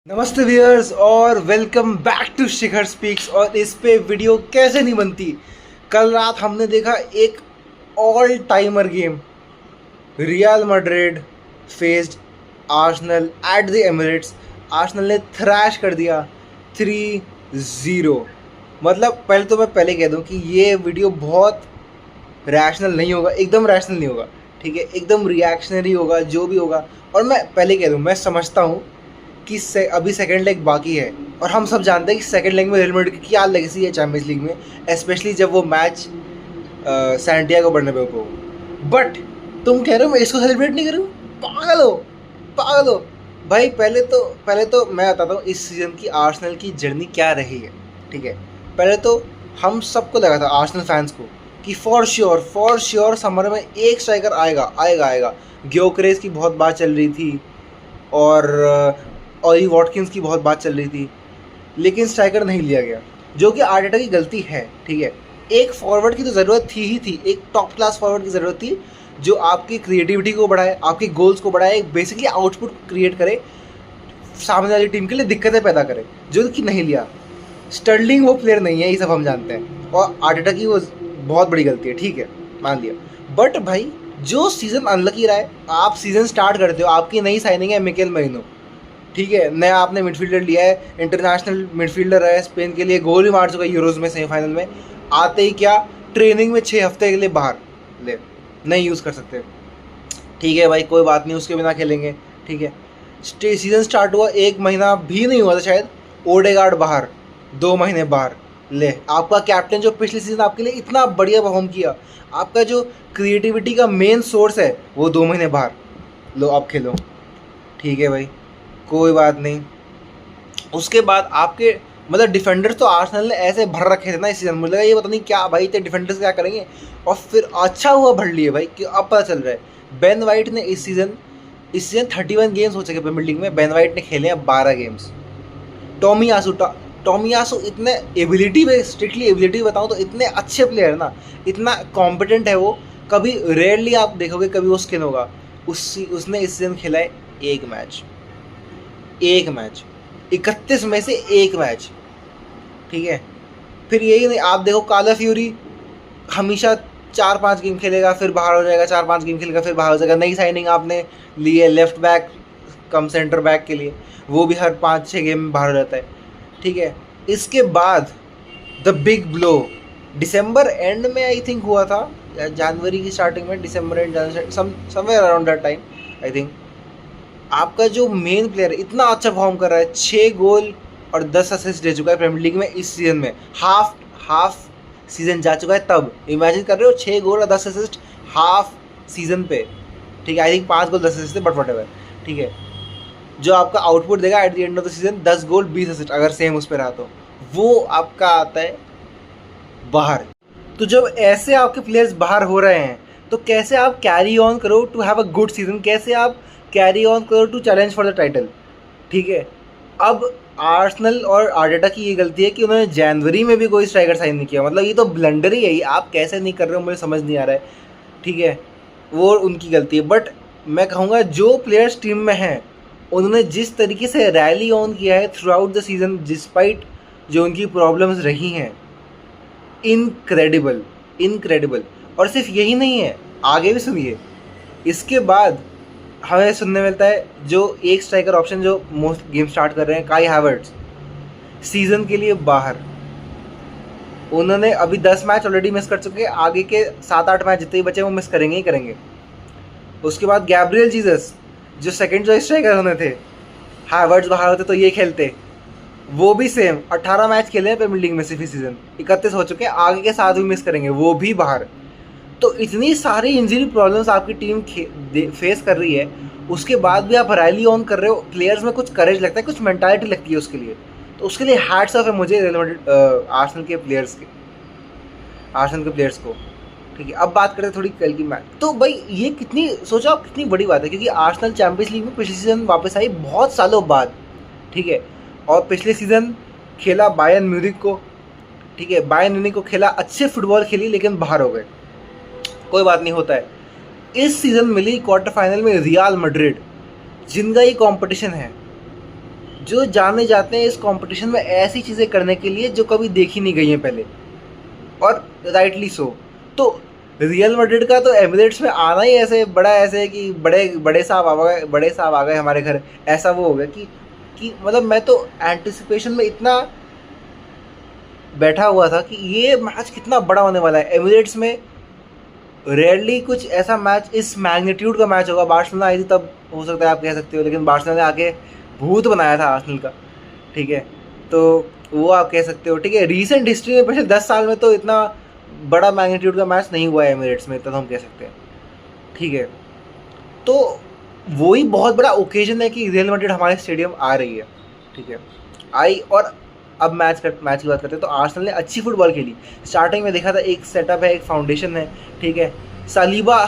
नमस्ते व्यूअर्स और welcome back to Shikhar speaks. और इस पे वीडियो कैसे नहीं बनती। कल रात हमने देखा एक all timer game, real Madrid faced Arsenal eight the Emirates. Arsenal ने थ्रैश कर दिया 3-0। मतलब पहले तो मैं पहले कह दूं कि ये वीडियो बहुत रैशनल नहीं होगा, एकदम रैशनल नहीं होगा, ठीक है, एकदम रिएक्शनरी होगा जो भी होगा। और मैं पहले कह दूं, मैं समझता हूँ कि अभी सेकंड लेग बाकी है और हम सब जानते हैं कि सेकंड लेग में रियल मैड्रिड की क्या लेगेसी है चैंपियंस लीग में, स्पेशली जब वो मैच सैंटियागो बर्नाब्यू को। बट तुम कह रहे हो मैं इसको सेलिब्रेट नहीं करूँ? पागल हो, पागल हो भाई। पहले तो मैं बताता हूँ इस सीज़न की आर्सेनल की जर्नी क्या रही है, ठीक है। पहले तो हम सबको लगा था, आर्सेनल फैंस को, कि फॉर श्योर समर में एक स्ट्राइकर आएगा आएगा आएगा। ग्योकरेस की बहुत बात चल रही थी और ऑली वॉटकिंस की बहुत बात चल रही थी, लेकिन स्ट्राइकर नहीं लिया गया, जो कि आर्टेटा की गलती है, ठीक है। एक फॉरवर्ड की तो ज़रूरत थी ही थी, एक टॉप क्लास फॉरवर्ड की ज़रूरत थी जो आपकी क्रिएटिविटी को बढ़ाए, आपके गोल्स को बढ़ाए, बेसिकली आउटपुट क्रिएट करे, सामने वाली टीम के लिए दिक्कतें पैदा करे, जो कि नहीं लिया। स्टर्लिंग वो प्लेयर नहीं है, ये सब हम जानते हैं, और आर्टेटा की वो बहुत बड़ी गलती है, ठीक है, मान लिया। बट भाई जो सीज़न अनलकी रहा है, आप सीज़न स्टार्ट करते हो, आपकी नई साइनिंग है मिकेल मैरिनो, ठीक है, नया आपने मिडफील्डर लिया है, इंटरनेशनल मिडफील्डर है, स्पेन के लिए गोल भी मार चुका है यूरोज़ में सेमीफाइनल में। आते ही क्या, ट्रेनिंग में 6 हफ्ते के लिए बाहर ले, नहीं यूज़ कर सकते, ठीक है भाई, कोई बात नहीं, उसके बिना खेलेंगे, ठीक है। सीज़न स्टार्ट हुआ 1 महीना भी नहीं हुआ था शायद, ओडेगार्ड बाहर, 2 महीने बाहर ले। आपका कैप्टन जो पिछले सीज़न आपके लिए इतना बढ़िया परफॉर्म किया, आपका जो क्रिएटिविटी का मेन सोर्स है, वो 2 महीने बाहर, लो आप खेलो, ठीक है भाई, कोई बात नहीं। उसके बाद आपके मतलब डिफेंडर्स तो आर्सेनल ने ऐसे भर रखे थे ना इस सीज़न, मुझे लगा ये पता नहीं क्या भाई, इतने डिफेंडर्स क्या करेंगे, और फिर अच्छा हुआ भर लिए भाई, कि अब पता चल रहा है। बेन वाइट ने इस सीज़न 31 गेम्स हो चुके प्रीमियर लीग में, बेन वाइट ने खेले हैं 12 गेम्स। टॉमियासू इतने एबिलिटी में, स्ट्रिक्टली एबिलिटी बताऊँ तो इतने अच्छे प्लेयर है ना, इतना कॉम्पिटेंट है वो, कभी रेयरली आप देखोगे कभी वो स्किन होगा। उसने इस सीज़न खेला है एक मैच, 31 में से एक मैच, ठीक है। फिर यही नहीं, आप देखो काला फ्यूरी हमेशा 4-5 गेम खेलेगा फिर बाहर हो जाएगा, 4-5 गेम खेलेगा फिर बाहर हो जाएगा। नई साइनिंग आपने ली है left back come centre back के लिए, वो भी हर 5-6 गेम में बाहर हो जाता है, ठीक है। इसके बाद the big blow December and में आई थिंक हुआ था, या जनवरी की स्टार्टिंग में, दिसंबर end somewhere around that time I think. आपका जो मेन प्लेयर इतना अच्छा परफॉर्म कर रहा है, 6 गोल और 10 असिस्ट दे चुका है प्रीमियर लीग में इस सीज़न में, हाफ सीज़न जा चुका है। तब इमेजिन कर रहे हो 6 गोल और 10 असिस्ट हाफ सीज़न पे, ठीक है। आई थिंक 5 गोल 10 असिस्ट थे, बट व्हाटएवर, ठीक है। जो आपका आउटपुट देगा at the end of the season 10 goal 20 assist, अगर सेम उस पर रहा तो वो आपका आता है बाहर। तो जब ऐसे आपके प्लेयर्स बाहर हो रहे हैं, तो कैसे आप कैरी ऑन करो to have a good season, कैसे आप कैरी ऑन करो to challenge for the title, ठीक है। अब आर्सेनल और आर्टेटा की ये गलती है कि उन्होंने जनवरी में भी कोई स्ट्राइकर साइन नहीं किया, मतलब ये तो ब्लंडर ही है, ये आप कैसे नहीं कर रहे हो मुझे समझ नहीं आ रहा है, ठीक है, वो उनकी गलती है। बट मैं कहूँगा जो प्लेयर्स टीम में हैं, उन्होंने जिस तरीके से रैली ऑन किया है through out the season, despite जो उनकी प्रॉब्लम्स रही हैं, इनक्रेडिबल। और सिर्फ यही नहीं है, आगे भी सुनिए। इसके बाद हमें सुनने मिलता है जो एक स्ट्राइकर ऑप्शन जो मोस्ट गेम स्टार्ट कर रहे हैं, काई हैवर्ट्स, सीज़न के लिए बाहर। उन्होंने अभी 10 मैच ऑलरेडी मिस कर चुके हैं, आगे के 7-8 मैच जितने ही बचे वो मिस करेंगे ही करेंगे। उसके बाद गैब्रियल जीसस जो सेकंड चॉइस स्ट्राइकर होने थे, हैवर्ट्स बाहर होते तो ये खेलते, वो भी सेम 18 मैच खेले हैं प्रीमियर लीग में सिर्फ इस सीज़न, 31 हो चुके हैं, आगे के 7 भी मिस करेंगे, वो भी बाहर। तो इतनी सारी इंजरी प्रॉब्लम्स आपकी टीम फेस कर रही है, उसके बाद भी आप रैली ऑन कर रहे हो। प्लेयर्स में कुछ करेज लगता है, कुछ मेंटालिटी लगती है उसके लिए, तो उसके लिए हैट्स ऑफ है मुझे आर्सेनल के प्लेयर्स को, ठीक है। अब बात करते हैं थोड़ी कल की मैच। तो भाई ये कितनी, सोचो आप कितनी बड़ी बात है, क्योंकि आर्सेनल चैंपियंस लीग में पिछले सीज़न वापस आई बहुत सालों बाद, ठीक है। और पिछले सीज़न खेला बायर्न म्यूनिख को, ठीक है, बायर्न म्यूनिख को खेला, अच्छे फुटबॉल खेली, लेकिन बाहर हो गए, कोई बात नहीं, होता है। इस सीज़न मिली क्वार्टर फाइनल में रियल मैड्रिड, जिनका ये कंपटीशन है, जो जाने जाते हैं इस कंपटीशन में ऐसी चीज़ें करने के लिए जो कभी देखी नहीं गई हैं पहले, और राइटली सो। तो रियल मैड्रिड का तो एमिरेट्स में आना ही ऐसे बड़ा ऐसे है कि बड़े बड़े साहब आ गए हमारे घर, ऐसा वो हो गया कि मतलब मैं तो एंटिसिपेशन में इतना बैठा हुआ था कि ये मैच कितना बड़ा होने वाला है। एमिरेट्स में रेयरली कुछ ऐसा मैच इस मैग्नीट्यूड का मैच होगा। बार्सिलोना आई थी तब हो सकता है आप कह सकते हो, लेकिन बार्सिलोना ने आके भूत बनाया था आर्सेनल का, ठीक है, तो वो आप कह सकते हो, ठीक है। रीसेंट हिस्ट्री में पिछले 10 साल में तो इतना बड़ा मैग्नीट्यूड का मैच नहीं हुआ है एमिरेट्स में, इतना तो हम कह सकते हैं, ठीक है। तो वही बहुत बड़ा ओकेजन है कि रियल मैड्रिड हमारे स्टेडियम आ रही है, ठीक है, आई। और अब मैच की बात करते हैं तो आर्सेनल ने अच्छी फुटबॉल खेली। स्टार्टिंग में देखा था एक सेटअप है, एक फाउंडेशन है, ठीक है। सालीबा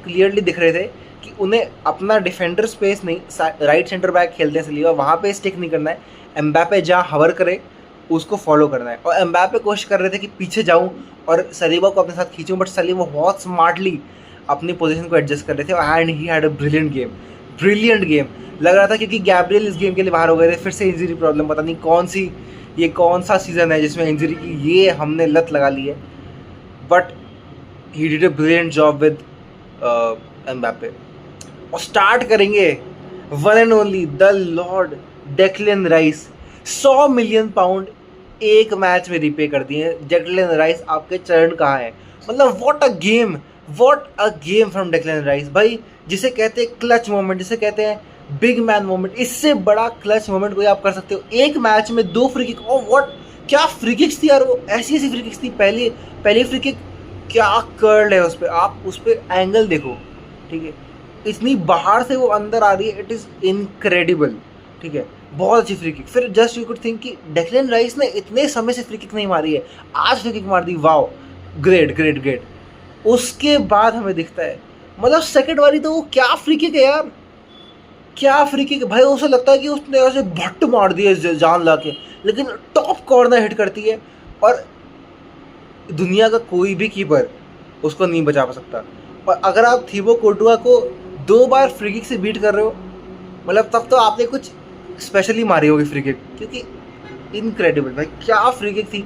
क्लियरली दिख रहे थे कि उन्हें अपना डिफेंडर स्पेस नहीं, राइट सेंटर बैक खेलते हैं सालीबा, वहाँ पे स्टिक नहीं करना है। एम्बापे जहाँ हवर करे उसको फॉलो करना है, और एम्बापे कोशिश कर रहे थे कि पीछे जाऊँ और सलीबा को अपने साथ खींचूँ, बट सलीबा बहुत स्मार्टली अपनी पोजीशन को एडजस्ट कर रहे थे, and he had a brilliant game लग रहा था, क्योंकि गैब्रियल इस गेम के लिए बाहर हो गए थे, फिर से इंजरी प्रॉब्लम, पता नहीं कौन सा सीज़न है जिसमें इंजरी की ये हमने लत लगा ली है, but he did a brilliant job with Mbappe. और स्टार्ट करेंगे one and only the Lord Declan rice. 100 million pound एक मैच में रिपे कर दिए। डेक्लन राइस आपके चरण कहाँ है? मतलब what a game from Declan rice भाई, जिसे कहते हैं क्लच मोमेंट, जिसे कहते हैं बिग मैन मोमेंट। इससे बड़ा क्लच मोमेंट कोई आप कर सकते हो? एक मैच में 2 फ्री किक, ओ व्हाट, क्या फ्री किक्स थी यार, वो ऐसी फ्री किक्स थी। पहली फ्री किक क्या कर्ल है उस पर, आप उस पर एंगल देखो, ठीक है, इतनी बाहर से वो अंदर आ रही है, इट इज़ इनक्रेडिबल, ठीक है, बहुत अच्छी फ्री किक। फिर जस्ट यू कुड थिंक कि डेक्लन राइस ने इतने समय से फ्री किक नहीं मारी है, आज फ्री किक मार दी, वाओ, ग्रेट। उसके बाद हमें दिखता है, मतलब सेकंड वाली तो वो क्या फ्री किक है यार, क्या फ्री किक भाई, उसे लगता है कि उसने ऐसे भट्ट मार दिया जान ला के, लेकिन टॉप कॉर्नर हिट करती है और दुनिया का कोई भी कीपर उसको नहीं बचा सकता। और अगर आप थीबो कोर्टुआ को 2 बार फ्री किक से बीट कर रहे हो, मतलब तब तो आपने कुछ स्पेशली मारी होगी फ्री किक, क्योंकि इनक्रेडिबल भाई, क्या फ्री किक थी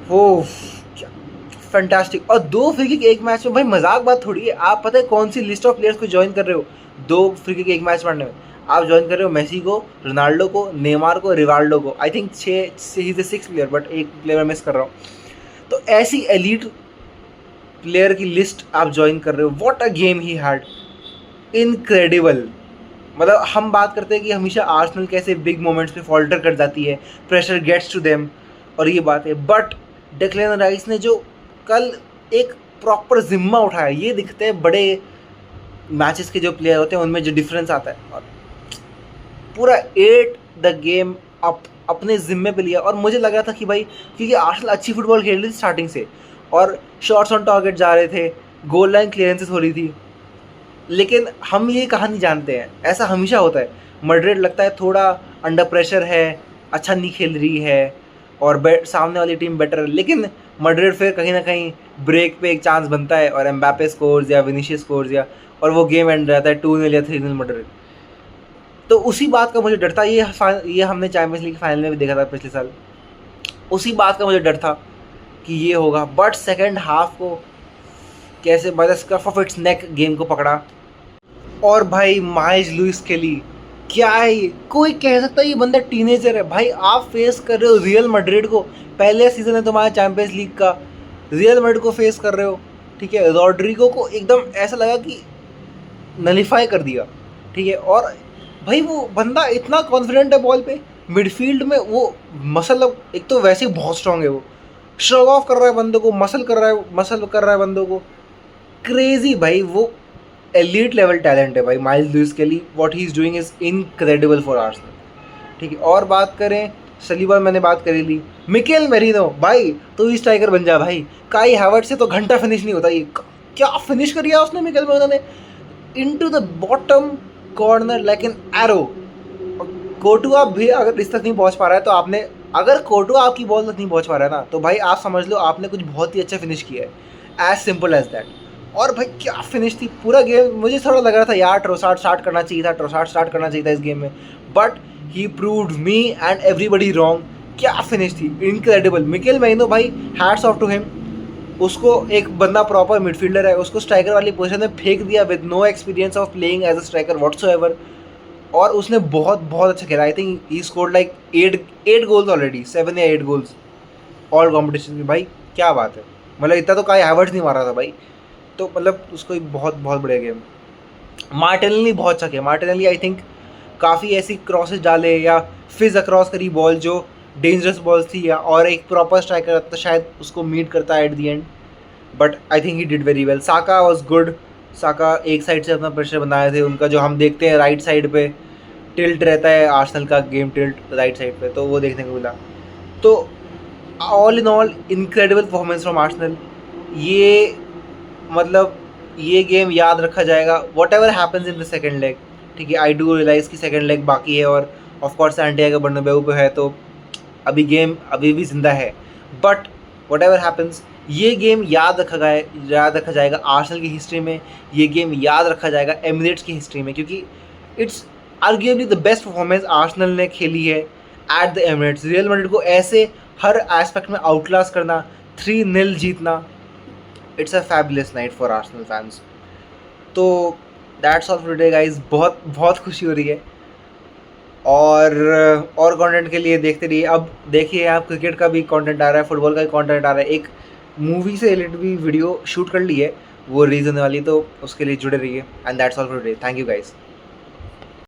वो, क्या फैंटास्टिक। और 2 फ्री किक एक मैच में, भाई मजाक बात थोड़ी है। आप पता है कौन सी लिस्ट ऑफ प्लेयर्स को ज्वाइन कर रहे हो 2 फ्री किक एक मैच मारने में? आप ज्वाइन कर रहे हो मेसी को, रोनाल्डो को, नेमार को, रिवाल्डो को। आई थिंक 6 प्लेयर, बट एक प्लेयर मिस कर रहा हूँ। तो ऐसी एलीट प्लेयर की लिस्ट आप ज्वाइन कर रहे हो। What a game he had, incredible. मतलब हम बात करते हैं कि हमेशा आर्सेनल कैसे बिग मोमेंट्स पे फॉल्टर कर जाती है, प्रेशर गेट्स टू देम, और ये बात है, बट डेक्लन राइस ने जो कल एक प्रॉपर जिम्मा उठाया, ये दिखते हैं बड़े मैचेस के जो प्लेयर होते हैं उनमें जो डिफरेंस आता है, और पूरा 8 द गेम अपने जिम्मे पे लिया। और मुझे लग रहा था कि भाई, क्योंकि आर्सेनल अच्छी फुटबॉल खेल रही थी स्टार्टिंग से, और शॉट्स ऑन टारगेट जा रहे थे, गोल लाइन क्लियरेंसेस हो रही थी, लेकिन हम ये कहानी जानते हैं, ऐसा हमेशा होता है। मैड्रिड लगता है थोड़ा अंडर प्रेशर है, अच्छा नहीं खेल रही है, और सामने वाली टीम बेटर है, लेकिन मैड्रिड फिर कहीं ना कहीं ब्रेक पे एक चांस बनता है, और एम्बापे स्कोर्स या विनीशियस स्कोर्स, या और वो गेम एंड रहता है 2-0 या 3-0 मैड्रिड। तो उसी बात का मुझे डर था, ये हमने चैंपियंस लीग फाइनल में भी देखा था पिछले साल, उसी बात का मुझे डर था कि ये होगा। बट सेकेंड हाफ को कैसे by the scruff of its neck game को पकड़ा, और भाई माइल्स लुइस केली, क्या है ये? कोई कह सकता है ये बंदा टीनेजर है भाई। आप फेस कर रहे हो रियल मैड्रिड को, पहले सीजन है तुम्हारा चैंपियंस लीग का, रियल मैड्रिड को फेस कर रहे हो, ठीक है। रॉड्रिगो को एकदम ऐसा लगा कि नलीफाई कर दिया, ठीक है। और भाई वो बंदा इतना कॉन्फिडेंट है बॉल पे, मिडफील्ड में वो मसल, एक तो वैसे ही बहुत स्ट्रांग है, वो शो ऑफ कर रहा है बंदों को, मसल कर रहा है बंदों को, क्रेजी भाई। वो एलीट लेवल टैलेंट है भाई माइल्स लुइस केली। What he is doing is incredible for Arsenal, ठीक है। और बात करें सलीबा, मैंने बात करी ली। मिकेल मेरिनो भाई, तो स्ट्राइकर बन जा भाई, काई हैवर्ट्ज से तो घंटा फिनिश नहीं होता। ये क्या फिनिश कर दिया उसने मिकेल मेरिनो ने, into the bottom corner like an arrow. कोर्टुआ भी अगर इस तक नहीं पहुंच पा रहा है, तो आपने, अगर कोर्टुआ आपकी बॉल तक नहीं पहुंच पा रहा है ना, तो भाई आप समझ लो आपने कुछ बहुत ही अच्छा फिनिश किया है, एज सिंपल एज दैट। और भाई क्या फिनिश थी पूरा गेम। मुझे थोड़ा लग रहा था यार ट्रोसार्ड स्टार्ट करना चाहिए था, ट्रोसार्ड स्टार्ट करना चाहिए था इस गेम में, but he proved me and everybody wrong. क्या फिनिश थी, इनक्रेडिबल। मिकेल मैरिनो भाई, हैट्स ऑफ टू हिम। उसको एक बंदा प्रॉपर मिडफील्डर है, उसको स्ट्राइकर वाली पोजीशन में फेंक दिया with no experience of playing as a striker whatsoever, और उसने बहुत बहुत अच्छा खेला। I think he scored like 8 goals already, 7 या 8 गोल्स ऑल कॉम्पिटिशन में। भाई क्या बात है, मतलब इतना तो काई हैवर्ट्स नहीं मारा था भाई। तो मतलब उसको एक बहुत बहुत बढ़िया गेम। मार्टिनेली बहुत अच्छा किया। मार्टिनेली आई थिंक काफ़ी ऐसी क्रॉसेस डाले या फिज अक्रॉस करी बॉल जो डेंजरस बॉल्स थी, या और एक प्रॉपर स्ट्राइकर तो शायद उसको मीट करता है at the end, but I think he did very well. Saka was good. Saka एक साइड से अपना प्रेशर बनाए थे उनका, जो हम देखते हैं राइट साइड पे टिल्ट रहता है आर्सेनल का गेम, टिल्ट राइट साइड पे, तो वो देखने को मिला। तो all in all incredible performance from Arsenal. ये मतलब ये गेम याद रखा जाएगा what ever happens in the second leg. ठीक है, आई डू रियलाइज़ कि सेकेंड लेग बाकी है और ऑफकोर्स सैंटियागो बर्नाब्यू पे है, तो अभी गेम अभी भी जिंदा है, बट वट एवर हैपन्स ये गेम याद रखा जाएगा आर्सेनल की हिस्ट्री में। ये गेम याद रखा जाएगा एमिरेट्स की हिस्ट्री में, क्योंकि it's arguably the best performance Arsenal ने खेली है at the Emirates. Real Madrid को ऐसे हर एस्पेक्ट में आउटक्लास करना, 3-0 जीतना, it's a fabulous night for Arsenal fans. तो that's all for today guys. बहुत बहुत खुशी हो रही है, और कंटेंट के लिए देखते रहिए। अब देखिए आप, क्रिकेट का भी कंटेंट आ रहा है, फुटबॉल का भी कंटेंट आ रहा है, एक मूवी से रिलेटेड भी वीडियो शूट कर ली है, वो रिलीज होने वाली, तो उसके लिए जुड़े रहिए। And that's all for today. Thank you guys.